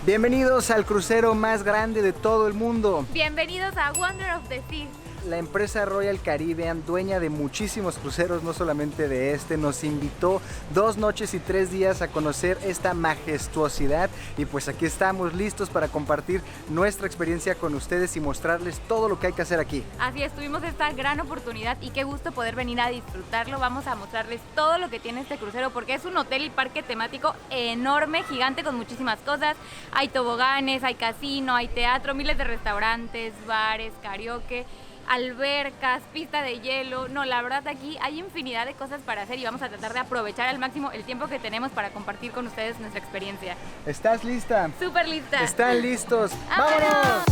Bienvenidos al crucero más grande de todo el mundo. Bienvenidos a Wonder of the Seas. La empresa Royal Caribbean, dueña de muchísimos cruceros, no solamente de este, nos invitó 2 noches y 3 días a conocer esta majestuosidad. Y pues aquí estamos listos para compartir nuestra experiencia con ustedes y mostrarles todo lo que hay que hacer aquí. Así es, tuvimos esta gran oportunidad y qué gusto poder venir a disfrutarlo. Vamos a mostrarles todo lo que tiene este crucero porque es un hotel y parque temático enorme, gigante, con muchísimas cosas. Hay toboganes, hay casino, hay teatro, miles de restaurantes, bares, karaoke, albercas, pista de hielo. No, la verdad aquí hay infinidad de cosas para hacer y vamos a tratar de aprovechar al máximo el tiempo que tenemos para compartir con ustedes nuestra experiencia. ¿Estás lista? Súper lista. ¿Están listos? ¡Vámonos!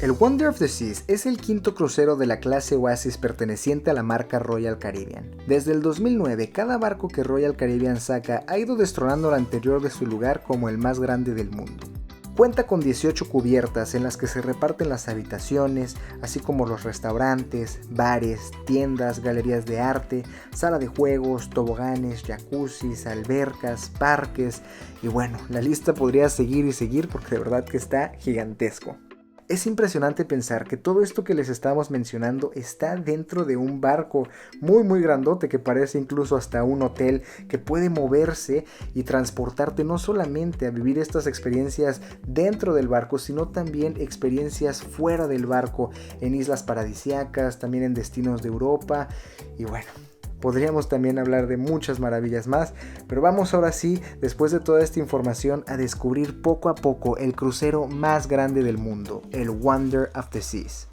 El Wonder of the Seas es el quinto crucero de la clase Oasis perteneciente a la marca Royal Caribbean. Desde el 2009, cada barco que Royal Caribbean saca ha ido destronando al anterior de su lugar como el más grande del mundo. Cuenta con 18 cubiertas en las que se reparten las habitaciones, así como los restaurantes, bares, tiendas, galerías de arte, sala de juegos, toboganes, jacuzzis, albercas, parques y bueno, la lista podría seguir y seguir porque de verdad que está gigantesco. Es impresionante pensar que todo esto que les estamos mencionando está dentro de un barco muy grandote que parece incluso hasta un hotel que puede moverse y transportarte no solamente a vivir estas experiencias dentro del barco, sino también experiencias fuera del barco en islas paradisíacas, también en destinos de Europa y bueno. Podríamos también hablar de muchas maravillas más, pero vamos ahora sí, después de toda esta información, a descubrir poco a poco el crucero más grande del mundo, el Wonder of the Seas.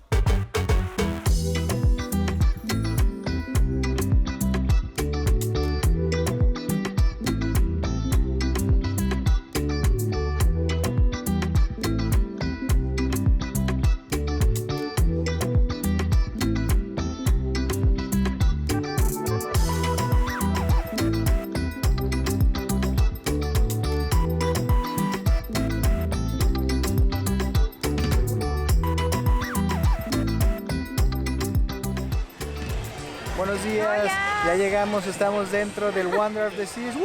Buenos días, ya llegamos, estamos dentro del Wonder of the Seas. ¡Woo!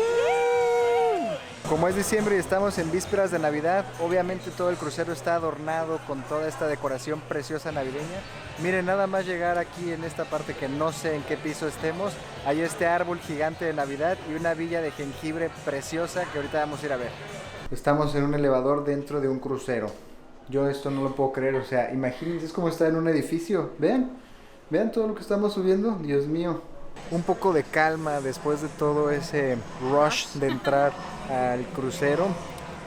Como es diciembre y estamos en vísperas de Navidad, obviamente todo el crucero está adornado con toda esta decoración preciosa navideña. Miren, nada más llegar aquí en esta parte que no sé en qué piso estemos, hay este árbol gigante de Navidad y una villa de jengibre preciosa que ahorita vamos a ir a ver. Estamos en un elevador dentro de un crucero. Yo esto no lo puedo creer, o sea, imagínense, es como estar en un edificio, Vean todo lo que estamos subiendo, Dios mío. Un poco de calma después de todo ese rush de entrar al crucero.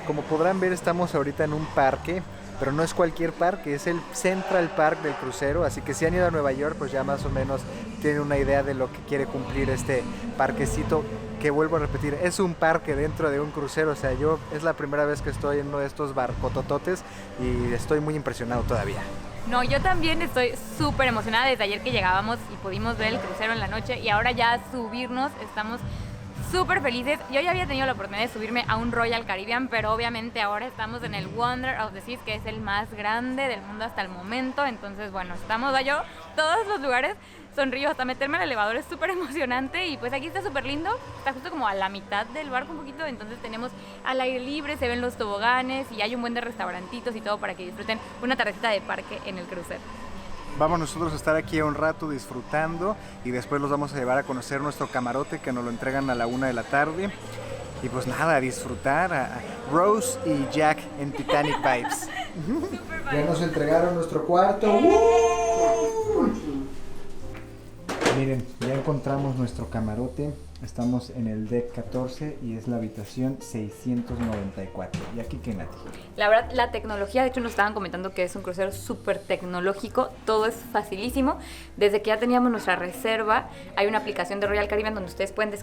Como podrán ver, estamos ahorita en un parque, pero no es cualquier parque, es el Central Park del crucero. Así que si han ido a Nueva York, pues ya más o menos tienen una idea de lo que quiere cumplir este parquecito. Que vuelvo a repetir, es un parque dentro de un crucero. O sea, es la primera vez que estoy en uno de estos barcotototes y estoy muy impresionado todavía. No, yo también estoy súper emocionada desde ayer que llegábamos y pudimos ver el crucero en la noche y ahora ya subirnos, estamos súper felices. Yo ya había tenido la oportunidad de subirme a un Royal Caribbean, pero obviamente ahora estamos en el Wonder of the Seas, que es el más grande del mundo hasta el momento. Entonces, bueno, estamos yo, todos los lugares sonrío, hasta meterme al elevador es súper emocionante y pues aquí está súper lindo, está justo como a la mitad del barco un poquito, entonces tenemos al aire libre, se ven los toboganes y hay un buen de restaurantitos y todo para que disfruten una tardecita de parque en el crucero. Vamos nosotros a estar aquí un rato disfrutando y después los vamos a llevar a conocer nuestro camarote que nos lo entregan a la 1 de la tarde. Y pues nada, a disfrutar a Rose y Jack en Titanic Vibes. Ya nos entregaron nuestro cuarto. Miren, ya encontramos nuestro camarote. Estamos en el deck 14 y es la habitación 694. ¿Y aquí qué, Nati? La verdad, la tecnología, de hecho nos estaban comentando que es un crucero súper tecnológico, todo es facilísimo. Desde que ya teníamos nuestra reserva, hay una aplicación de Royal Caribbean donde ustedes pueden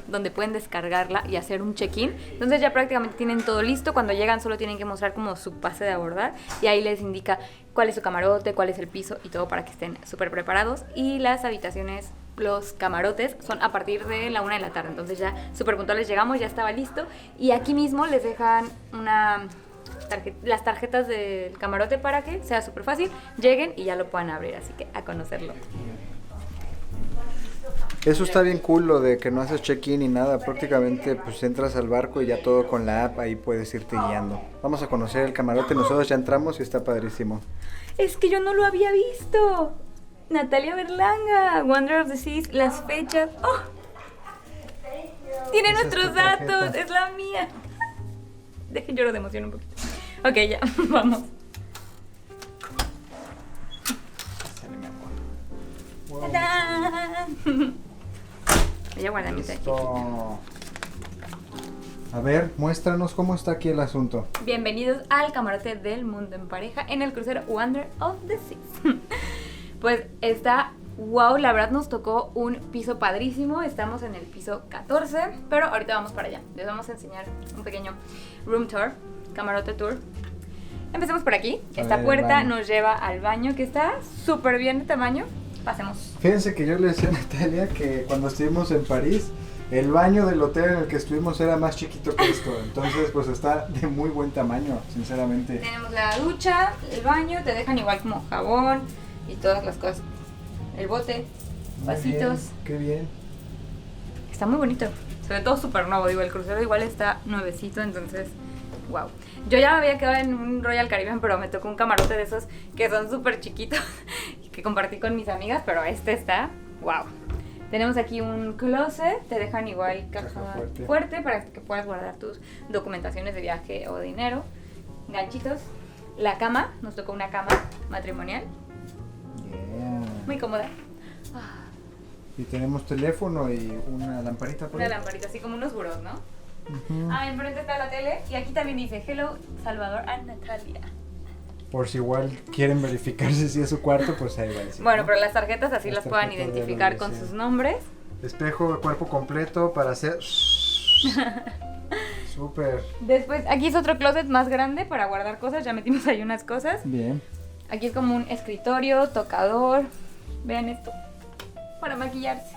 donde pueden descargarla y hacer un check-in. Entonces ya prácticamente tienen todo listo. Cuando llegan solo tienen que mostrar como su pase de abordar y ahí les indica cuál es su camarote, cuál es el piso y todo para que estén súper preparados. Y las habitaciones, los camarotes son a partir de la 1 de la tarde, entonces ya súper puntuales llegamos, ya estaba listo y aquí mismo les dejan las tarjetas del camarote para que sea súper fácil, lleguen y ya lo puedan abrir, así que a conocerlo. Eso está bien cool, lo de que no haces check-in ni nada, prácticamente pues entras al barco y ya todo con la app, ahí puedes irte guiando. Vamos a conocer el camarote, nosotros ya entramos y está padrísimo. Es que yo no lo había visto. Natalia Berlanga, Wonder of the Seas, las fechas. ¡Oh! Tiene nuestros datos, es la mía. Dejen lloro de emoción un poquito. Ok, ya, vamos. Sale, mi amor. Wow. ¡Tadán! Voy a guardar mi aquí. A ver, muéstranos cómo está aquí el asunto. Bienvenidos al camarote del mundo en pareja en el crucero Wonder of the Seas. Pues está wow, la verdad nos tocó un piso padrísimo. Estamos en el piso 14, pero ahorita vamos para allá. Les vamos a enseñar un pequeño room tour, camarote tour. Empecemos por aquí. Esta puerta nos lleva al baño, que está súper bien de tamaño. Pasemos. Fíjense que yo le decía a Natalia que cuando estuvimos en París, el baño del hotel en el que estuvimos era más chiquito que esto. Entonces, pues está de muy buen tamaño, sinceramente. Tenemos la ducha, el baño, te dejan igual como jabón y todas las cosas. El bote, vasitos. Qué bien. Está muy bonito. Se ve todo súper nuevo. Digo, el crucero igual está nuevecito, entonces, wow. Yo ya me había quedado en un Royal Caribbean, pero me tocó un camarote de esos que son súper chiquitos que compartí con mis amigas, pero este está, wow. Tenemos aquí un closet, te dejan igual caja fuerte para que puedas guardar tus documentaciones de viaje o dinero. Ganchitos. La cama, nos tocó una cama matrimonial. Yeah. Muy cómoda. Y tenemos teléfono y una lamparita por ahí. Una lamparita, así como unos burós, ¿no? Uh-huh. Enfrente está la tele y aquí también dice Hello Salvador and Natalia. Por si igual quieren verificarse si es su cuarto, pues ahí va a decir. Bueno, ¿no? pero las tarjetas así las puedan identificar con sus nombres. Espejo de cuerpo completo para hacer... Súper. Después, aquí es otro closet más grande para guardar cosas. Ya metimos ahí unas cosas. Bien. Aquí es como un escritorio, tocador. Vean esto. Para maquillarse.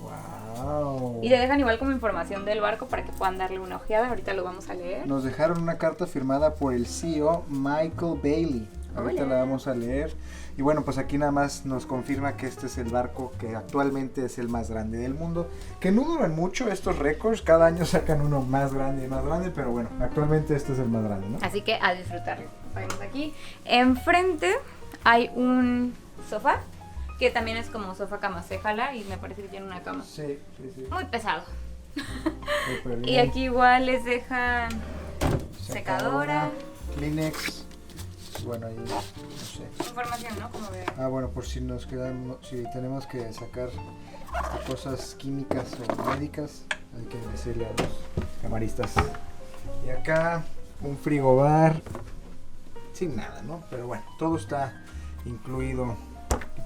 Wow. Y te dejan igual como información del barco para que puedan darle una ojeada. Ahorita lo vamos a leer. Nos dejaron una carta firmada por el CEO Michael Bailey. Ahorita la vamos a leer. Y bueno, pues aquí nada más nos confirma que este es el barco que actualmente es el más grande del mundo. Que no duran mucho estos récords. Cada año sacan uno más grande y más grande. Pero bueno, actualmente este es el más grande, ¿no? Así que a disfrutarlo. Vamos aquí. Enfrente hay un sofá. Que también es como sofá cama, se jala y me parece que tiene una cama. Sí, sí, sí. Muy pesado. Bien. Y aquí igual les dejan secadora. Kleenex. Bueno, ahí no sé. Información, ¿no? Como de... Bueno, por si nos quedamos, si tenemos que sacar cosas químicas o médicas, hay que decirle a los camaristas. Y acá un frigobar, sin nada, ¿no? Pero bueno, todo está incluido.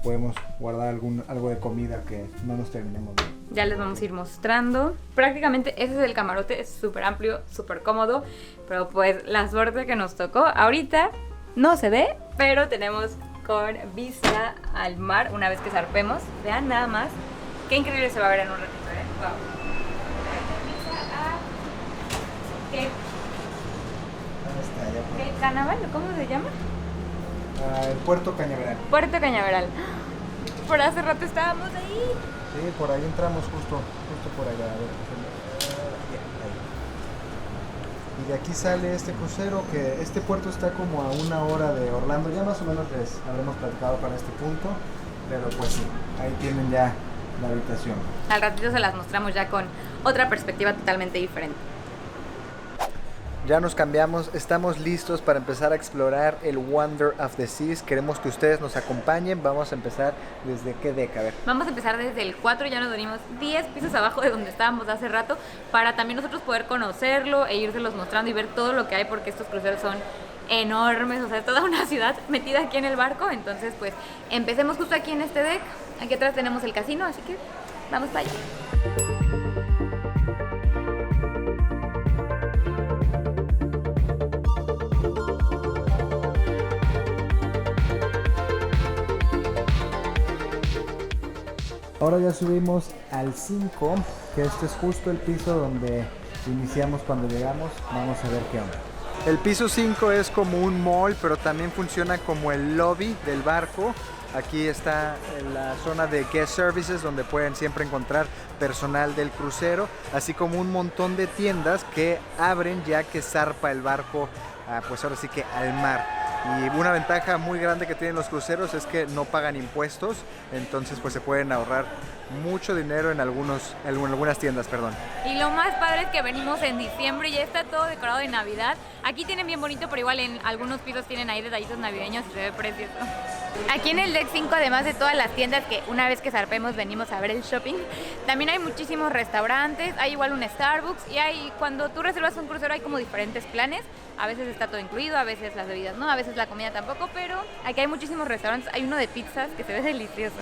Podemos guardar algo de comida que no nos terminemos de... Ya les vamos a ir mostrando. Prácticamente ese es el camarote, es súper amplio, súper cómodo. Pero pues la suerte que nos tocó. Ahorita no se ve, pero tenemos con vista al mar una vez que zarpemos. Vean nada más. Qué increíble se va a ver en un ratito, ¿eh? Wow. ¿Qué carnaval? ¿Cómo se llama? El Puerto Cañaveral. Puerto Cañaveral. Por hace rato estábamos ahí. Sí, por ahí entramos justo por allá. A ver, ahí. Y de aquí sale este crucero, que este puerto está como a 1 hora de Orlando. Ya más o menos les habremos platicado para este punto. Pero pues sí, ahí tienen ya la habitación. Al ratito se las mostramos ya con otra perspectiva totalmente diferente. Ya nos cambiamos, estamos listos para empezar a explorar el Wonder of the Seas. Queremos que ustedes nos acompañen. Vamos a empezar desde qué deck, a ver. Vamos a empezar desde el 4, ya nos venimos 10 pisos abajo de donde estábamos hace rato, para también nosotros poder conocerlo e irselos mostrando y ver todo lo que hay, porque estos cruceros son enormes, o sea, es toda una ciudad metida aquí en el barco. Entonces, pues, empecemos justo aquí en este deck. Aquí atrás tenemos el casino, así que vamos para allá. Ahora ya subimos al 5, que este es justo el piso donde iniciamos cuando llegamos. Vamos a ver qué onda. El piso 5 es como un mall, pero también funciona como el lobby del barco. Aquí está la zona de guest services, donde pueden siempre encontrar personal del crucero, así como un montón de tiendas que abren ya que zarpa el barco, pues ahora sí que al mar. Y una ventaja muy grande que tienen los cruceros es que no pagan impuestos, entonces pues se pueden ahorrar mucho dinero en algunas tiendas, perdón. Y lo más padre es que venimos en diciembre y ya está todo decorado de Navidad. Aquí tienen bien bonito, pero igual en algunos pisos tienen ahí detallitos navideños y se ve precioso. Aquí en el deck 5, además de todas las tiendas que una vez que zarpemos venimos a ver el shopping, también hay muchísimos restaurantes, hay igual un Starbucks y cuando tú reservas un crucero hay como diferentes planes. A veces está todo incluido, a veces las bebidas no, a veces la comida tampoco, pero aquí hay muchísimos restaurantes. Hay uno de pizzas que se ve delicioso.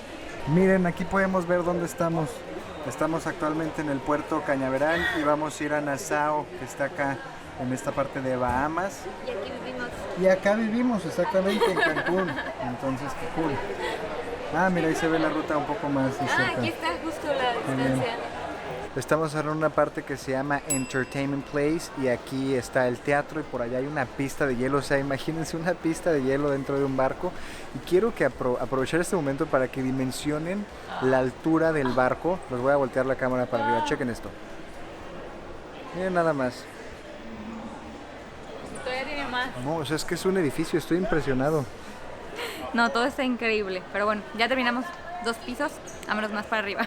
Miren, aquí podemos ver dónde estamos. Estamos actualmente en el puerto Cañaveral y vamos a ir a Nassau, que está acá en esta parte de Bahamas. Y aquí vivimos. Y acá vivimos, exactamente, en Cancún. Entonces, qué cool. Ah, mira, ahí se ve la ruta un poco más cerca. Aquí está justo la distancia. Estamos en una parte que se llama Entertainment Place y aquí está el teatro y por allá hay una pista de hielo. O sea, imagínense una pista de hielo dentro de un barco. Y quiero que aprovechar este momento para que dimensionen la altura del barco. Les voy a voltear la cámara para arriba. Chequen esto. Miren nada más. Todavía tiene más. No, o sea, es que es un edificio. Estoy impresionado. No, todo está increíble. Pero bueno, ya terminamos 2 pisos, vámonos más para arriba.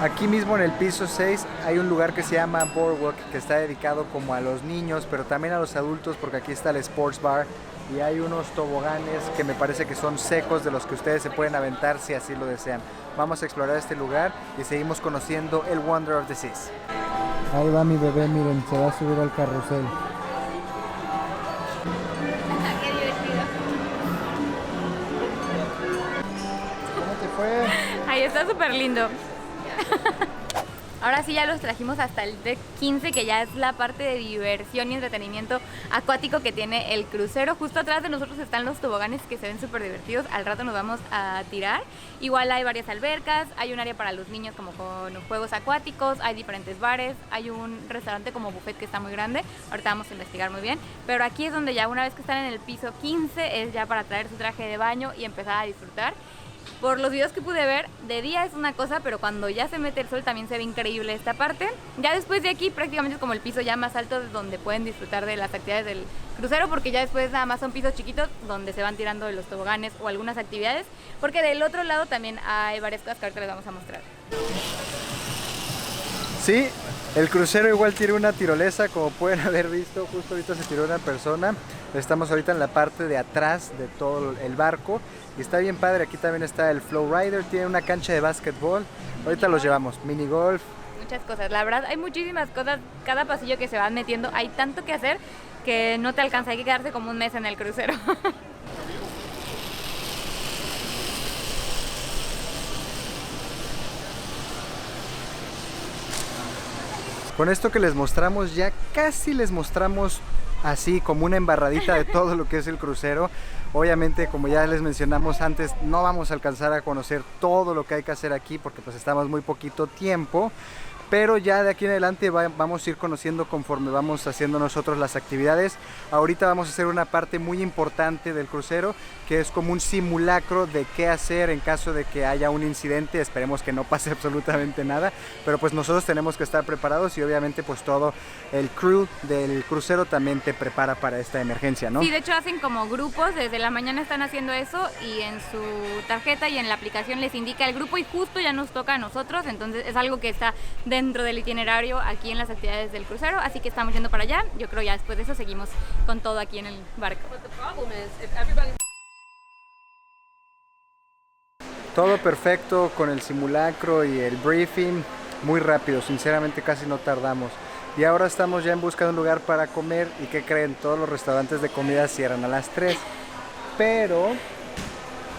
Aquí mismo en el piso 6 hay un lugar que se llama Boardwalk, que está dedicado como a los niños, pero también a los adultos, porque aquí está el Sports Bar y hay unos toboganes que me parece que son secos, de los que ustedes se pueden aventar si así lo desean. Vamos a explorar este lugar y seguimos conociendo el Wonder of the Seas. Ahí va mi bebé, miren, se va a subir al carrusel. Qué divertido. ¿Cómo te fue? Ahí está súper lindo. Ahora sí ya los trajimos hasta el deck 15, que ya es la parte de diversión y entretenimiento acuático que tiene el crucero. Justo atrás de nosotros están los toboganes que se ven súper divertidos. Al rato nos vamos a tirar. Igual hay varias albercas, hay un área para los niños como con juegos acuáticos, hay diferentes bares, hay un restaurante como buffet que está muy grande. Ahorita vamos a investigar muy bien. Pero aquí es donde ya una vez que están en el piso 15 es ya para traer su traje de baño y empezar a disfrutar. Por los videos que pude ver, de día es una cosa, pero cuando ya se mete el sol también se ve increíble esta parte. Ya después de aquí prácticamente es como el piso ya más alto donde pueden disfrutar de las actividades del crucero, porque ya después nada más son pisos chiquitos donde se van tirando de los toboganes o algunas actividades, porque del otro lado también hay varias cosas que ahorita les vamos a mostrar. Sí, el crucero igual tiene una tirolesa, como pueden haber visto, justo ahorita se tiró una persona. Estamos ahorita en la parte de atrás de todo el barco y está bien padre. Aquí también está el Flow Rider, tiene una cancha de básquetbol. Ahorita los llevamos, mini golf. Muchas cosas, la verdad hay muchísimas cosas, cada pasillo que se van metiendo, hay tanto que hacer que no te alcanza, hay que quedarse como un mes en el crucero. Con esto que les mostramos, ya casi les mostramos así como una embarradita de todo lo que es el crucero. Obviamente, como ya les mencionamos antes, no vamos a alcanzar a conocer todo lo que hay que hacer aquí porque pues estamos muy poquito tiempo. Pero ya de aquí en adelante vamos a ir conociendo conforme vamos haciendo nosotros las actividades. Ahorita vamos a hacer una parte muy importante del crucero, que es como un simulacro de qué hacer en caso de que haya un incidente. Esperemos que no pase absolutamente nada, pero pues nosotros tenemos que estar preparados y obviamente pues todo el crew del crucero también te prepara para esta emergencia, ¿no? Sí, de hecho hacen como grupos, desde la mañana están haciendo eso y en su tarjeta y en la aplicación les indica el grupo y justo ya nos toca a nosotros, entonces es algo que está dentro dentro del itinerario aquí en las actividades del crucero, así que estamos yendo para allá. Yo creo ya después de eso seguimos con todo aquí en el barco. Todo perfecto con el simulacro y el briefing, muy rápido, sinceramente casi no tardamos. Y ahora estamos ya en busca de un lugar para comer y ¿qué creen? Todos los restaurantes de comida cierran a las 3. Pero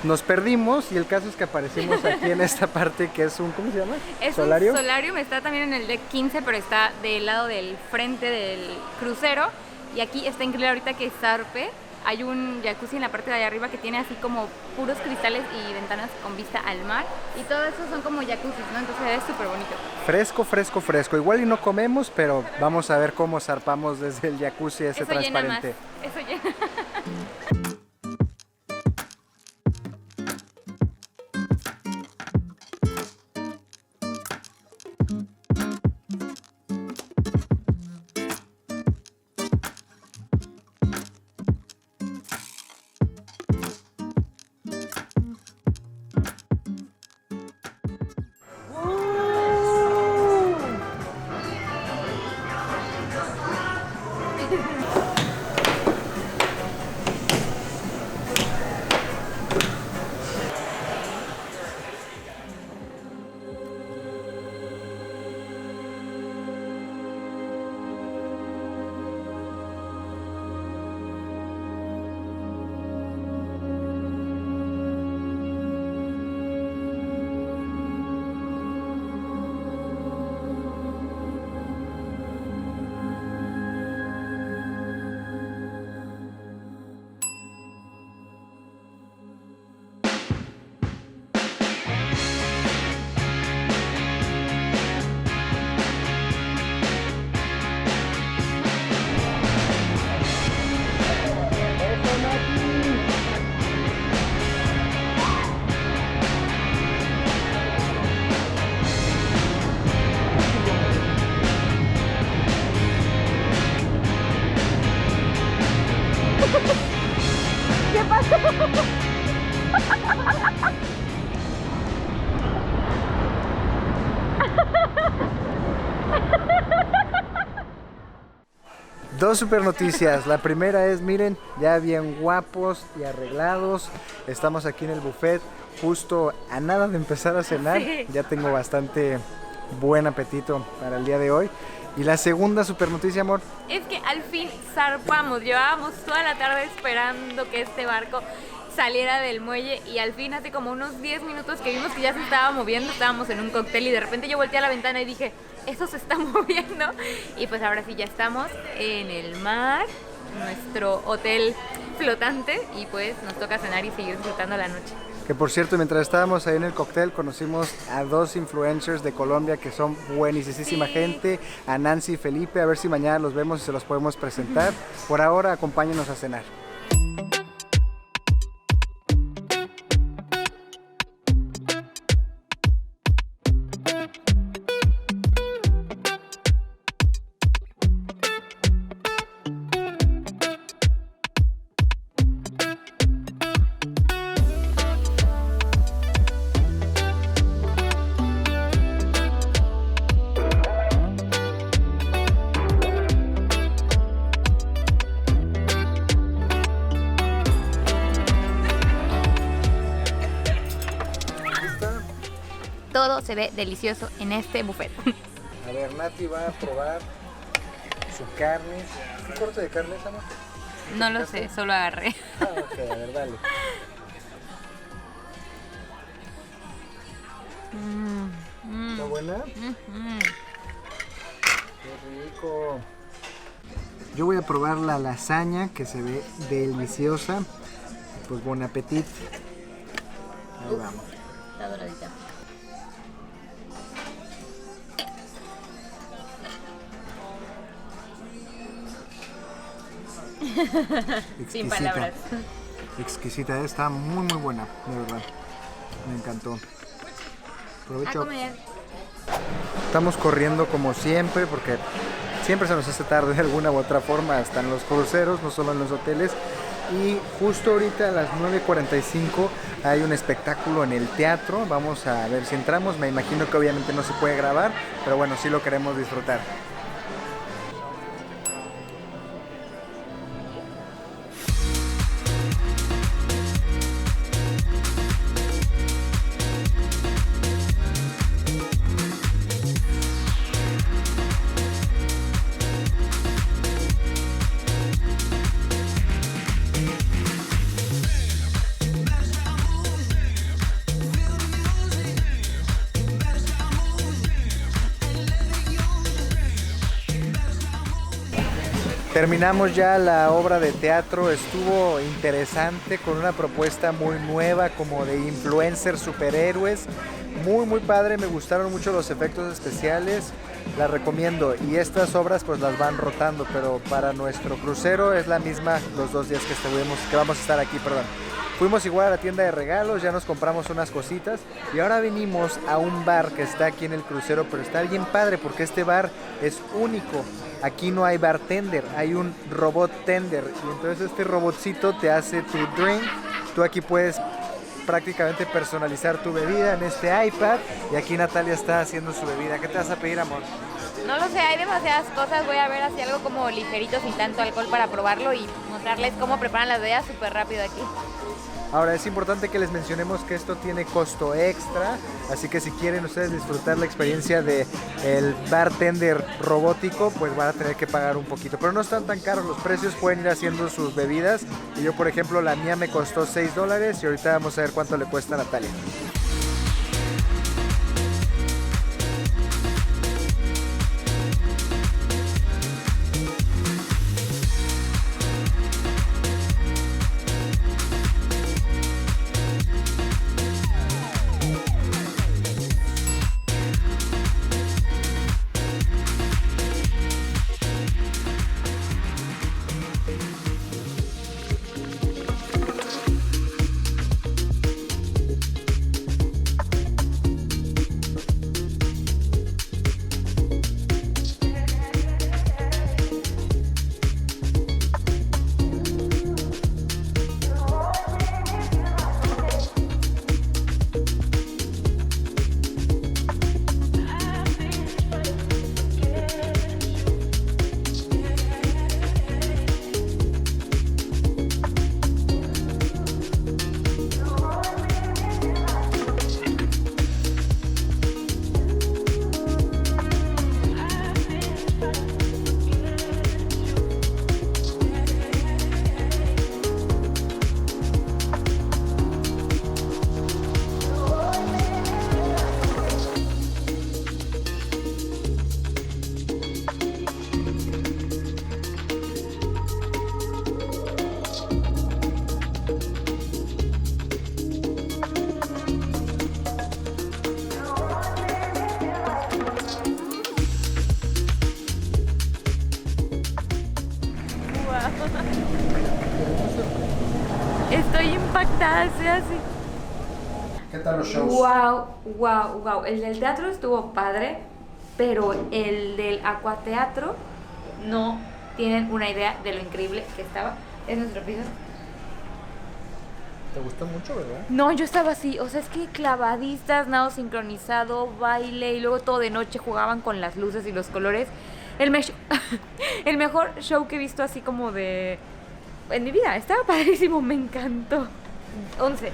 nos perdimos y el caso es que aparecimos aquí en esta parte que es un, ¿cómo se llama? Es ¿Solarium? un solarium, está también en el deck 15, pero está del lado del frente del crucero. Y aquí está increíble ahorita que zarpe. Hay un jacuzzi en la parte de allá arriba que tiene así como puros cristales y ventanas con vista al mar. Y todo eso son como jacuzzis, ¿no? Entonces es súper bonito. Fresco, fresco, fresco. Igual y no comemos, pero vamos a ver cómo zarpamos desde el jacuzzi ese Eso transparente. llena más. Eso llena. Dos super noticias. La primera es, miren, ya bien guapos y arreglados. Estamos aquí en el buffet, justo a nada de empezar a cenar. Sí. Ya tengo bastante buen apetito para el día de hoy. Y la segunda super noticia, amor. Es que al fin zarpamos. Llevábamos toda la tarde esperando que este barco saliera del muelle y al fin hace como unos 10 minutos que vimos que ya se estaba moviendo, estábamos en un cóctel y de repente yo volteé a la ventana y dije, eso se está moviendo. Y pues ahora sí ya estamos en el mar, nuestro hotel flotante y pues nos toca cenar y seguir disfrutando la noche. Que por cierto, mientras estábamos ahí en el cóctel, conocimos a dos influencers de Colombia que son buenísima Sí. gente, a Nancy y Felipe, a ver si mañana los vemos y se los podemos presentar. Por ahora, acompáñenos a cenar. Todo se ve delicioso en este buffet. A ver, Nati va a probar su carne. ¿Qué corte de carne es, amor? No lo sé, solo agarré. Ah, ok, a ver, dale. ¿Está buena? Qué rico. Yo voy a probar la lasaña que se ve deliciosa. Pues buen apetito. Ahí vamos. Está doradita. Sin palabras. Exquisita, está muy buena, de verdad. Me encantó. A Provecho. comer. Estamos corriendo como siempre porque siempre se nos hace tarde de alguna u otra forma, hasta en los cruceros, no solo en los hoteles. Y justo ahorita a las 9:45 hay un espectáculo en el teatro. Vamos a ver si entramos. Me imagino que obviamente no se puede grabar, pero bueno, sí lo queremos disfrutar. Terminamos ya la obra de teatro, estuvo interesante con una propuesta muy nueva como de influencers superhéroes, muy padre, me gustaron mucho los efectos especiales, la recomiendo y estas obras pues las van rotando, pero para nuestro crucero es la misma los 2 días que vamos a estar aquí, perdón. Fuimos igual a la tienda de regalos, ya nos compramos unas cositas y ahora venimos a un bar que está aquí en el crucero, pero está bien padre porque este bar es único. Aquí no hay bartender, hay un robot tender y entonces este robotcito te hace tu drink. Tú aquí puedes prácticamente personalizar tu bebida en este iPad y aquí Natalia está haciendo su bebida. ¿Qué te vas a pedir, amor? No lo sé, hay demasiadas cosas. Voy a ver así algo como ligerito sin tanto alcohol para probarlo y mostrarles cómo preparan las bebidas súper rápido aquí. Ahora es importante que les mencionemos que esto tiene costo extra, así que si quieren ustedes disfrutar la experiencia de el bartender robótico, pues van a tener que pagar un poquito. Pero no están tan caros, los precios pueden ir haciendo sus bebidas. Y yo, por ejemplo, la mía me costó $6 y ahorita vamos a ver cuánto le cuesta a Natalia. Estoy impactada, estoy así. ¿Qué tal los shows? Wow. El del teatro estuvo padre, pero el del acuateatro no tienen una idea de lo increíble que estaba. Es nuestro piso. ¿Te gustó mucho, verdad? No, yo estaba así, o sea, es que clavadistas, nado sincronizado, baile y luego todo de noche jugaban con las luces y los colores. El mejor show que he visto así como de... en mi vida, estaba padrísimo, me encantó. 11.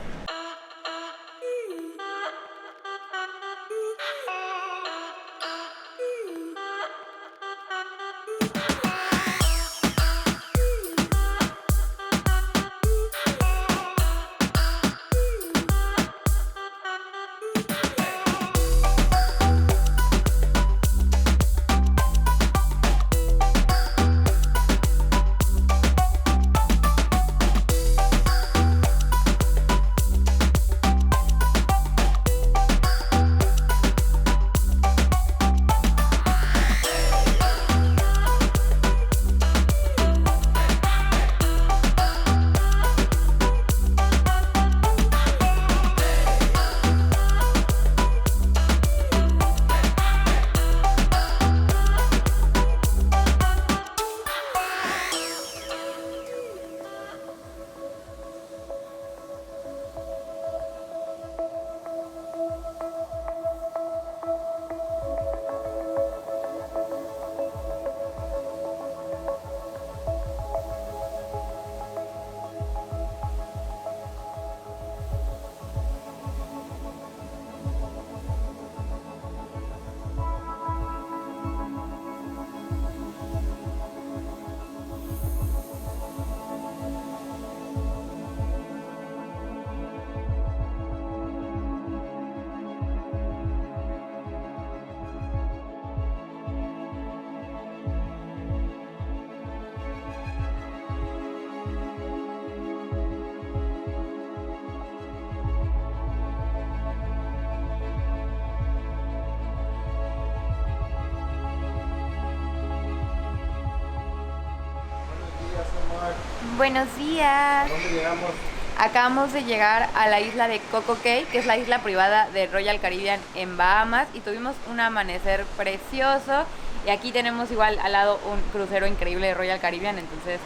Buenos días. ¿Dónde llegamos? Acabamos de llegar a la isla de Coco Cay, que es la isla privada de Royal Caribbean en Bahamas, y tuvimos un amanecer precioso. Y aquí tenemos igual al lado un crucero increíble de Royal Caribbean, entonces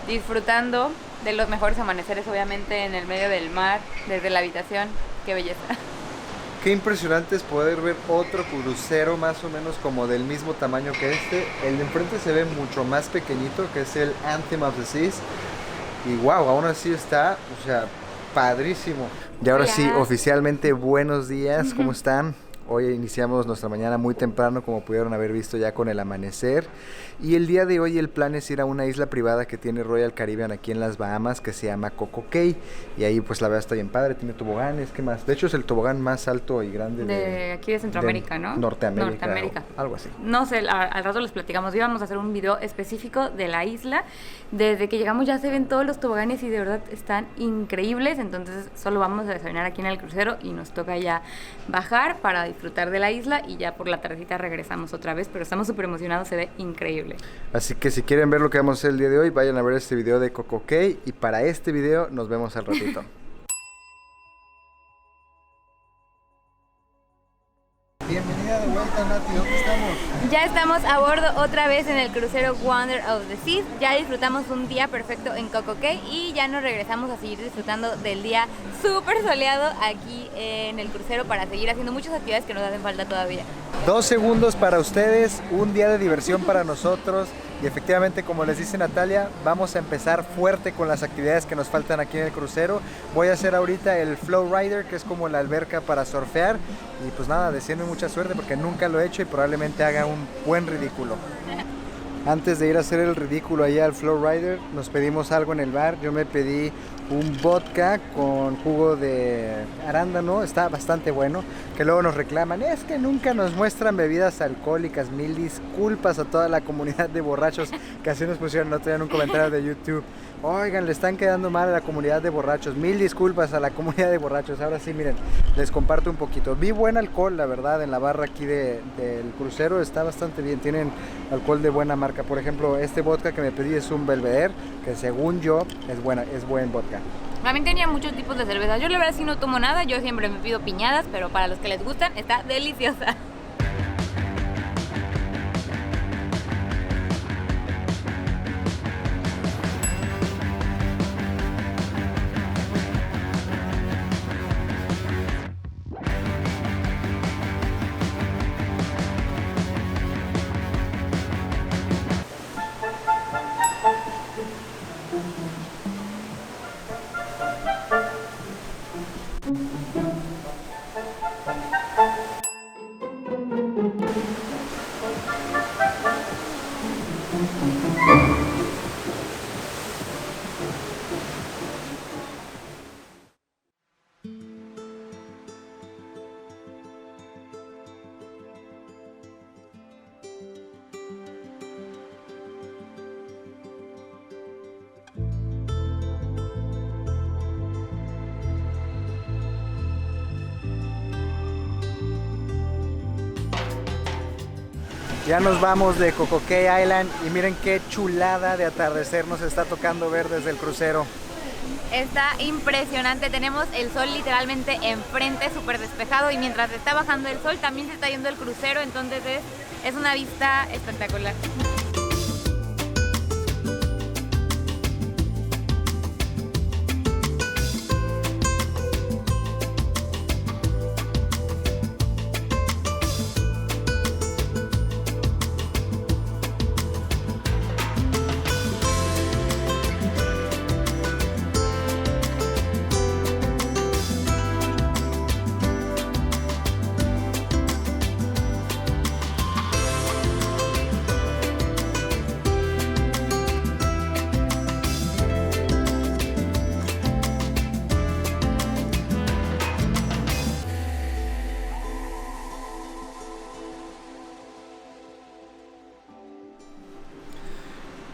disfrutando de los mejores amaneceres, obviamente en el medio del mar, desde la habitación. Qué belleza. Qué impresionante es poder ver otro crucero más o menos como del mismo tamaño que este. El de enfrente se ve mucho más pequeñito, que es el Anthem of the Seas. Y wow, aún así está, o sea, padrísimo. Y ahora sí, oficialmente buenos días, ¿cómo están? Hoy iniciamos nuestra mañana muy temprano, como pudieron haber visto ya con el amanecer. Y el día de hoy el plan es ir a una isla privada que tiene Royal Caribbean aquí en las Bahamas, que se llama Coco Cay. Y ahí pues la verdad está bien padre, tiene toboganes, ¿qué más? De hecho es el tobogán más alto y grande de aquí de Centroamérica, ¿no? Norteamérica. Algo así. No sé, al rato les platicamos. Íbamos a hacer un video específico de la isla. Desde que llegamos ya se ven todos los toboganes y de verdad están increíbles. Entonces solo vamos a desayunar aquí en el crucero y nos toca ya bajar para disfrutar de la isla y ya por la tardecita regresamos otra vez, pero estamos súper emocionados, se ve increíble. Así que si quieren ver lo que vamos a hacer el día de hoy, vayan a ver este video de Coco Cay y para este video nos vemos al ratito. Bienvenida de vuelta, Nati, ¿dónde estamos? Ya estamos a bordo otra vez en el crucero Wonder of the Seas. Ya disfrutamos un día perfecto en Coco Cay y ya nos regresamos a seguir disfrutando del día súper soleado aquí en el crucero para seguir haciendo muchas actividades que nos hacen falta todavía. 2 segundos para ustedes, un día de diversión para nosotros. Y efectivamente, como les dice Natalia, vamos a empezar fuerte con las actividades que nos faltan aquí en el crucero. Voy a hacer ahorita el Flow Rider, que es como la alberca para surfear. Y pues nada, desearme mucha suerte porque nunca lo he hecho y probablemente haga un buen ridículo. Antes de ir a hacer el ridículo allá al Flow Rider, nos pedimos algo en el bar. Yo me pedí un vodka con jugo de arándano, está bastante bueno. Que luego nos reclaman, es que nunca nos muestran bebidas alcohólicas. Mil disculpas a toda la comunidad de borrachos que así nos pusieron el otro día en un comentario de YouTube. Oigan, le están quedando mal a la comunidad de borrachos. Mil disculpas a la comunidad de borrachos. Ahora sí, miren, les comparto un poquito. Vi buen alcohol, la verdad, en la barra aquí del crucero. Está bastante bien. Tienen alcohol de buena marca. Por ejemplo, este vodka que me pedí es un Belvedere, que según yo es buen vodka. También tenía muchos tipos de cerveza. Yo la verdad sí no tomo nada. Yo siempre me pido piñadas, pero para los que les gustan, está deliciosa. Ya nos vamos de Coco Cay Island y miren qué chulada de atardecer nos está tocando ver desde el crucero. Está impresionante, tenemos el sol literalmente enfrente, súper despejado, y mientras está bajando el sol también se está yendo el crucero, entonces es una vista espectacular.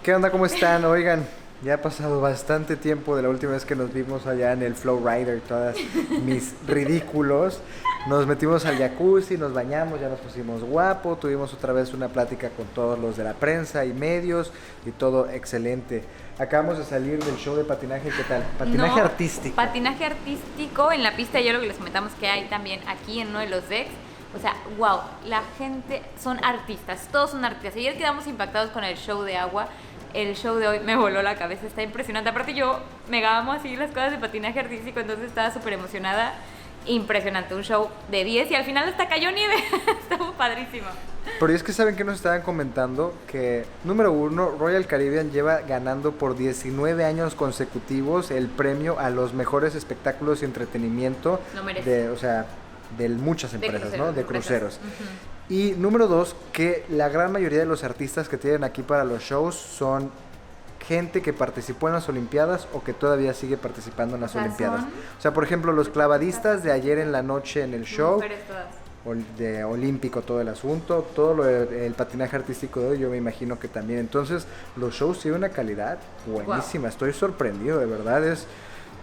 ¿Qué onda? ¿Cómo están? Oigan, ya ha pasado bastante tiempo de la última vez que nos vimos allá en el Flow Rider, todas mis ridículos. Nos metimos al jacuzzi, nos bañamos, ya nos pusimos guapo, tuvimos otra vez una plática con todos los de la prensa y medios y todo excelente. Acabamos de salir del show de patinaje, ¿qué tal? Patinaje artístico. Patinaje artístico en la pista de hielo que les comentamos que hay también aquí en uno de los decks. O sea, wow, la gente son artistas, todos son artistas. Ayer quedamos impactados con el show de agua. El show de hoy me voló la cabeza, está impresionante. Aparte yo me amo así las cosas de patinaje artístico, entonces estaba súper emocionada. Impresionante, un show de 10 y al final hasta cayó nieve. Estuvo padrísimo. Pero es que saben que nos estaban comentando que, número 1, Royal Caribbean lleva ganando por 19 años consecutivos el premio a los mejores espectáculos y entretenimiento. Lo merece. O sea, de muchas empresas, cruceros, ¿no? De cruceros. Y número 2, que la gran mayoría de los artistas que tienen aquí para los shows son gente que participó en las Olimpiadas o que todavía sigue participando en las Olimpiadas. O sea, por ejemplo, los clavadistas de ayer en la noche en el show, de olímpico todo el asunto, el patinaje artístico de hoy, yo me imagino que también. Entonces, los shows tienen una calidad buenísima. Wow. Estoy sorprendido, de verdad.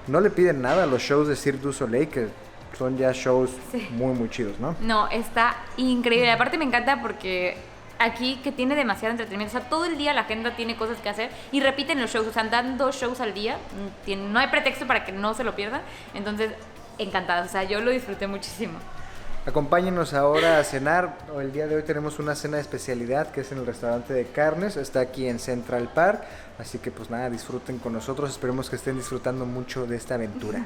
No le piden nada a los shows de Cirque du Soleil, que son ya shows muy, muy chidos, ¿no? No, está increíble. Aparte me encanta porque aquí que tiene demasiado entretenimiento, o sea, todo el día la agenda tiene cosas que hacer y repiten los shows, o sea, dan 2 shows al día, no hay pretexto para que no se lo pierdan, entonces encantada, o sea, yo lo disfruté muchísimo. Acompáñenos ahora a cenar. El día de hoy tenemos una cena de especialidad que es en el restaurante de carnes, está aquí en Central Park, así que pues nada, disfruten con nosotros, esperemos que estén disfrutando mucho de esta aventura.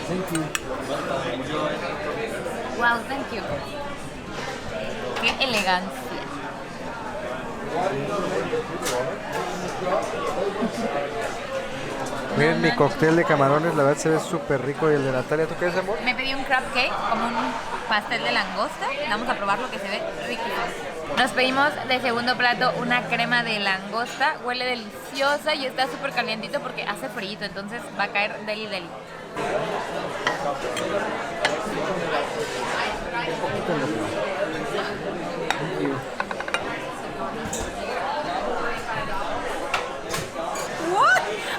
Thank you. Wow, thank you. Qué elegancia. Miren, mi cóctel de camarones, la verdad se ve súper rico. Y el de Natalia, ¿tú qué es, amor? Me pedí un crab cake, como un pastel de langosta. Vamos a probar lo que se ve riquísimo. Nos pedimos de segundo plato una crema de langosta. Huele deliciosa y está súper calientito porque hace frío, entonces va a caer deli.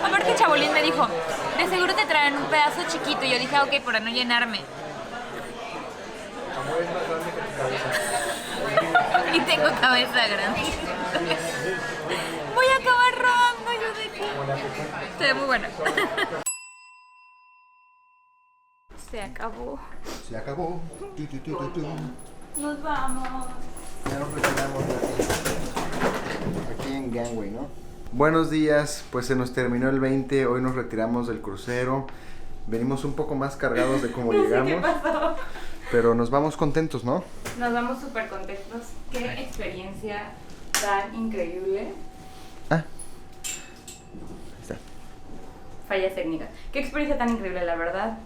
Aparte Chabolín me dijo, de seguro te traen un pedazo chiquito. Y yo dije, ok, para no llenarme. Y tengo cabeza grande. Voy a acabar robando yo de aquí. Se ve muy buena. Se acabó. Se acabó. Nos vamos. Ya nos retiramos aquí en Gangway, ¿no? Buenos días, pues se nos terminó el 20, hoy nos retiramos del crucero. Venimos un poco más cargados de cómo llegamos. ¿Qué pasó? Pero nos vamos contentos, ¿no? Nos vamos súper contentos. Qué experiencia tan increíble. Ahí está. Fallas técnicas. Qué experiencia tan increíble, la verdad.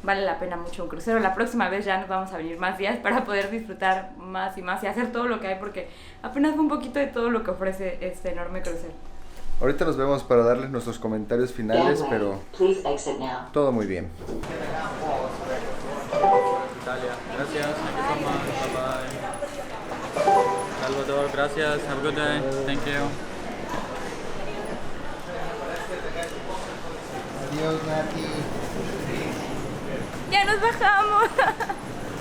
Vale la pena mucho un crucero. La próxima vez ya nos vamos a venir más días para poder disfrutar más y más y hacer todo lo que hay, porque apenas fue un poquito de todo lo que ofrece este enorme crucero. Ahorita nos vemos para darles nuestros comentarios finales, pero todo muy bien. Italia, gracias. Thank you so much. Bye bye. Salvador, gracias. Have a good day. Thank you. Adiós, Nati. ¡Ya nos bajamos!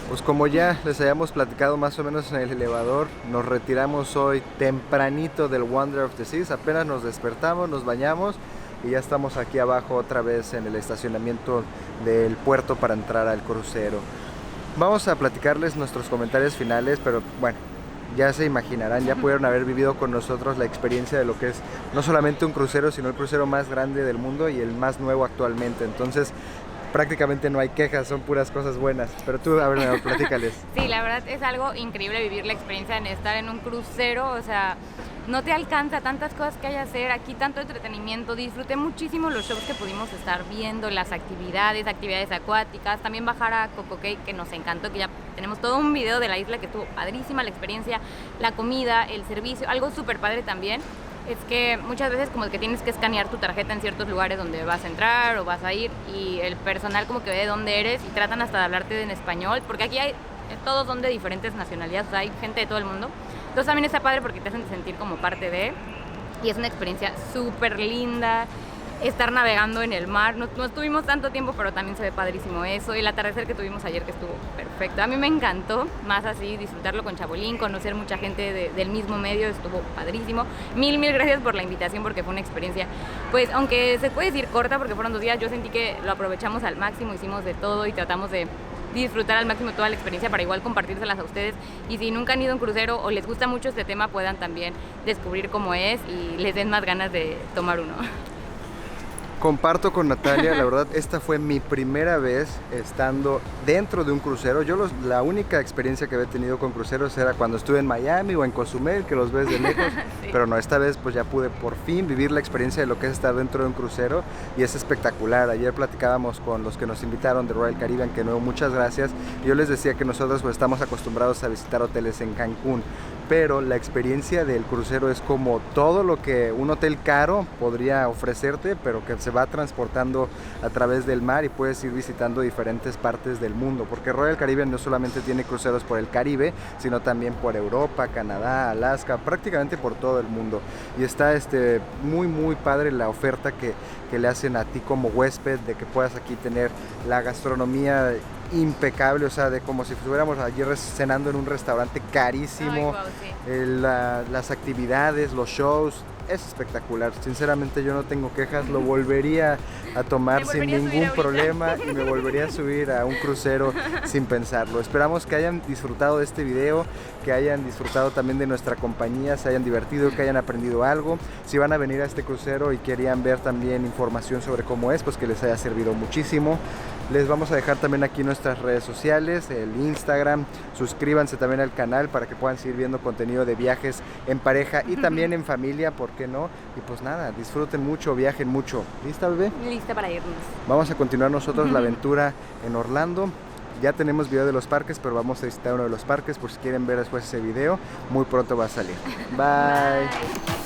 Pues como ya les habíamos platicado más o menos en el elevador, nos retiramos hoy tempranito del Wonder of the Seas, apenas nos despertamos, nos bañamos y ya estamos aquí abajo otra vez en el estacionamiento del puerto para entrar al crucero. Vamos a platicarles nuestros comentarios finales, pero bueno, ya se imaginarán, ya pudieron haber vivido con nosotros la experiencia de lo que es no solamente un crucero, sino el crucero más grande del mundo y el más nuevo actualmente. Entonces prácticamente no hay quejas, son puras cosas buenas. Pero tú, a ver, platícales. Sí, la verdad es algo increíble vivir la experiencia de estar en un crucero, o sea, no te alcanza tantas cosas que hay que hacer, aquí tanto entretenimiento. Disfruté muchísimo los shows que pudimos estar viendo, las actividades acuáticas, también bajar a Coco Cay, que nos encantó, que ya tenemos todo un video de la isla que estuvo padrísima, la experiencia, la comida, el servicio. Algo súper padre también es que muchas veces como que tienes que escanear tu tarjeta en ciertos lugares donde vas a entrar o vas a ir, y el personal como que ve de dónde eres y tratan hasta de hablarte en español, porque aquí todos son de diferentes nacionalidades, o sea, hay gente de todo el mundo. Entonces también está padre porque te hacen sentir como parte de. y es una experiencia súper linda. Estar navegando en el mar, no estuvimos tanto tiempo, pero también se ve padrísimo eso. Y el atardecer que tuvimos ayer, que estuvo perfecto. A mí me encantó, más así, disfrutarlo con Chabolín, conocer mucha gente del mismo medio, estuvo padrísimo. Mil gracias por la invitación, porque fue una experiencia, pues, aunque se puede decir corta, porque fueron 2 días, yo sentí que lo aprovechamos al máximo, hicimos de todo y tratamos de disfrutar al máximo toda la experiencia para igual compartírselas a ustedes. Y si nunca han ido a un crucero o les gusta mucho este tema, puedan también descubrir cómo es y les den más ganas de tomar uno. Comparto con Natalia, la verdad esta fue mi primera vez estando dentro de un crucero. La única experiencia que había tenido con cruceros era cuando estuve en Miami o en Cozumel, que los ves de lejos, sí. Pero no, esta vez pues ya pude por fin vivir la experiencia de lo que es estar dentro de un crucero y es espectacular. Ayer platicábamos con los que nos invitaron de Royal Caribbean, que nuevo muchas gracias. Yo les decía que nosotros pues estamos acostumbrados a visitar hoteles en Cancún, pero la experiencia del crucero es como todo lo que un hotel caro podría ofrecerte, pero que se va transportando a través del mar y puedes ir visitando diferentes partes del mundo, porque Royal Caribbean no solamente tiene cruceros por el Caribe, sino también por Europa, Canadá, Alaska, prácticamente por todo el mundo. Y está muy padre la oferta que le hacen a ti como huésped, de que puedas aquí tener la gastronomía impecable, o sea, de como si estuviéramos ayer cenando en un restaurante carísimo. Ay, wow, sí. Las actividades, los shows, es espectacular. Sinceramente yo no tengo quejas, lo volvería a tomar sin ningún problema y me volvería a subir a un crucero sin pensarlo. Esperamos que hayan disfrutado de este video, que hayan disfrutado también de nuestra compañía, se hayan divertido, que hayan aprendido algo. Si van a venir a este crucero y querían ver también información sobre cómo es, pues que les haya servido muchísimo. Les vamos a dejar también aquí nuestras redes sociales, el Instagram. Suscríbanse también al canal para que puedan seguir viendo contenido de viajes en pareja y también en familia, ¿por qué no? Y pues nada, disfruten mucho, viajen mucho. ¿Lista, bebé? Lista para irnos. Vamos a continuar nosotros la aventura en Orlando. Ya tenemos video de los parques, pero vamos a visitar uno de los parques por si quieren ver después ese video. Muy pronto va a salir. Bye.